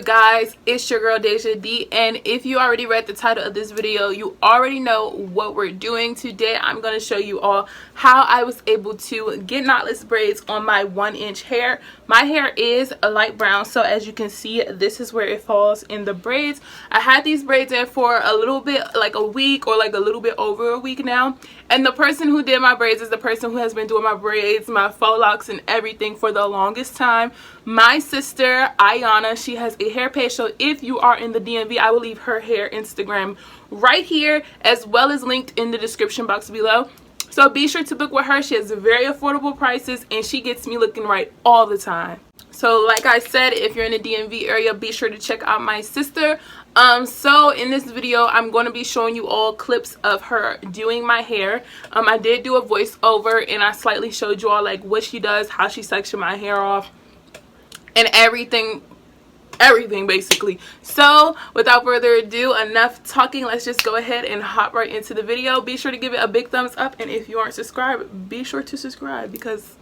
guys, it's your girl Deja D, and if you already read the title of this video, you already know what we're doing. Today I'm going to show you all how I was able to get knotless braids on my 1-inch hair. My hair is a light brown, so as you can see, this is where it falls in the braids. I had these braids in for a little bit, like a week or like a little bit over a week now, and the person who did my braids is the person who has been doing my braids, my faux locks, and everything for the longest time. My sister Ayana, she has a hair page, so if you are in the DMV, I will leave her hair Instagram right here as well as linked in the description box below. So be sure to book with her. She has very affordable prices and she gets me looking right all the time. So like I said, if you're in the DMV area, be sure to check out my sister. So in this video, I'm going to be showing you all clips of her doing my hair. I did do a voiceover and I slightly showed you all like what she does, how she sections my hair off, and everything basically. So without further ado, enough talking, let's just go ahead and hop right into the video. Be sure to give it a big thumbs up, and if you aren't subscribed, be sure to subscribe because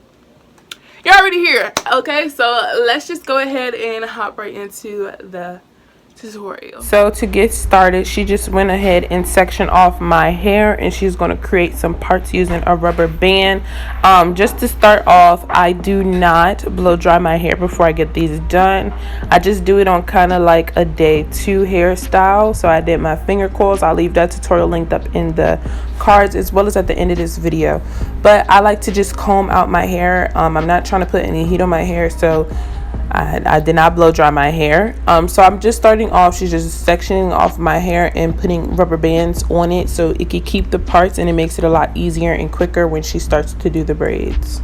you're already here. Okay, so let's just go ahead and hop right into the tutorial. So to get started, she just went ahead and sectioned off my hair, and she's going to create some parts using a rubber band. Just to start off, I do not blow dry my hair before I get these done. I just do it on kind of like a day 2 hairstyle. So I did my finger coils. I'll leave that tutorial linked up in the cards as well as at the end of this video. But I like to just comb out my hair. I'm not trying to put any heat on my hair, so I did not blow dry my hair. So I'm just starting off. She's just sectioning off my hair and putting rubber bands on it so it can keep the parts, and it makes it a lot easier and quicker when she starts to do the braids.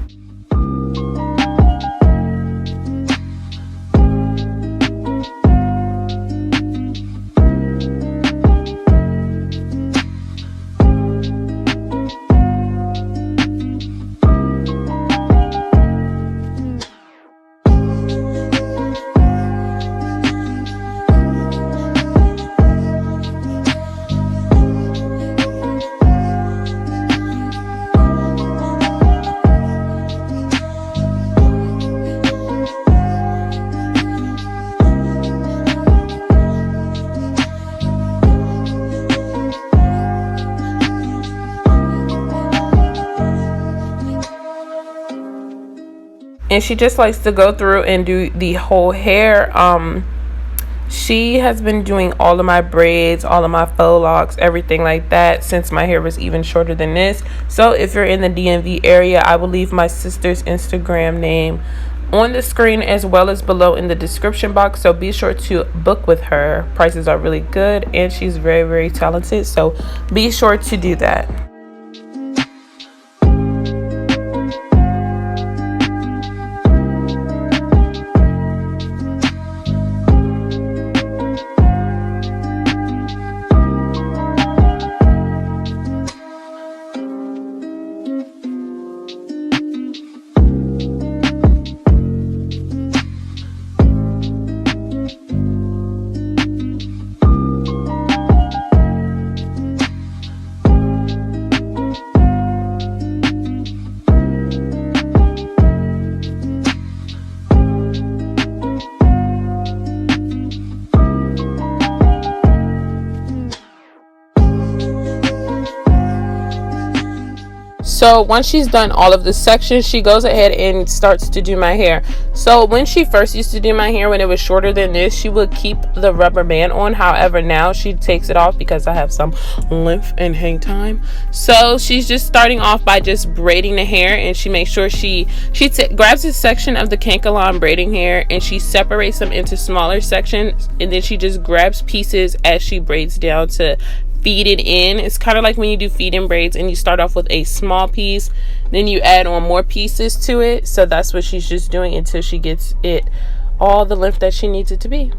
And she just likes to go through and do the whole hair. She has been doing all of my braids, all of my faux locks, everything like that since my hair was even shorter than this. So if you're in the DMV area, I will leave my sister's Instagram name on the screen as well as below in the description box. So be sure to book with her. Prices are really good and she's very, very talented. So be sure to do that. So once she's done all of the sections, she goes ahead and starts to do my hair. So when she first used to do my hair, when it was shorter than this, she would keep the rubber band on. However, now she takes it off because I have some length and hang time. So she's just starting off by just braiding the hair, and she makes sure she grabs a section of the cankalon braiding hair and she separates them into smaller sections, and then she just grabs pieces as she braids down to feed it in. It's kind of like when you do feed-in braids and you start off with a small piece, then you add on more pieces to it. So that's what she's just doing until she gets it all the length that she needs it to be.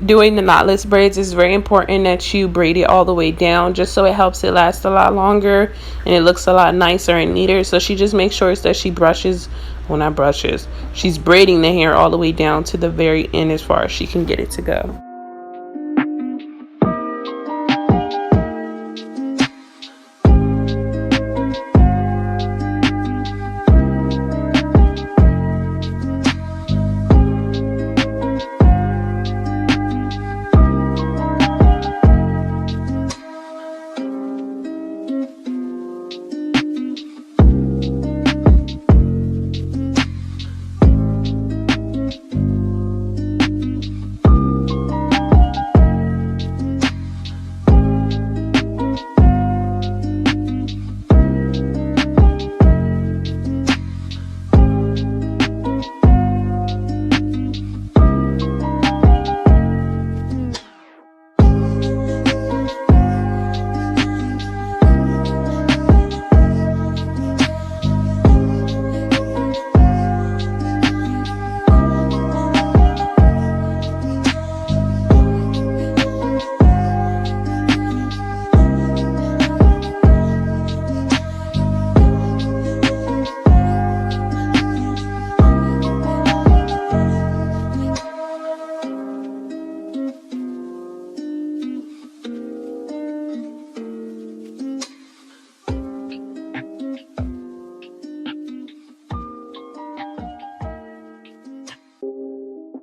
Doing the knotless braids, is very important that you braid it all the way down, just so it helps it last a lot longer and it looks a lot nicer and neater. So she just makes sure that she brushes, well, not brushes, she's braiding the hair all the way down to the very end as far as she can get it to go.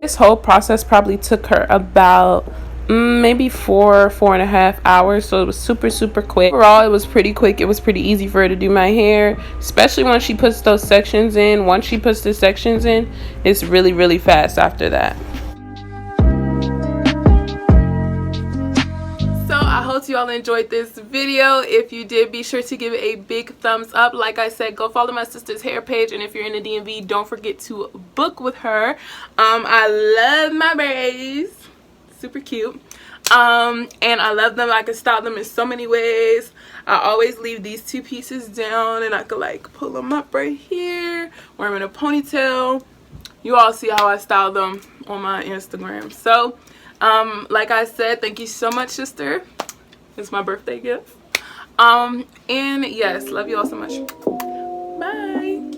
This whole process probably took her about maybe 4.5 hours, so it was super quick. Overall, it was pretty quick. It was pretty easy for her to do my hair, especially when she puts those sections in. Once she puts the sections in, it's really fast after that. I hope you all enjoyed this video. If you did, be sure to give it a big thumbs up. Like I said, go follow my sister's hair page, and if you're in the DMV, don't forget to book with her. I love my braids, super cute, and I love them. I can style them in so many ways. I always leave these two pieces down, and I could like pull them up right here, wear them in a ponytail. You all see how I style them on my Instagram. So like I said, thank you so much, sister. It's my birthday gift. And yes, love you all so much. Bye.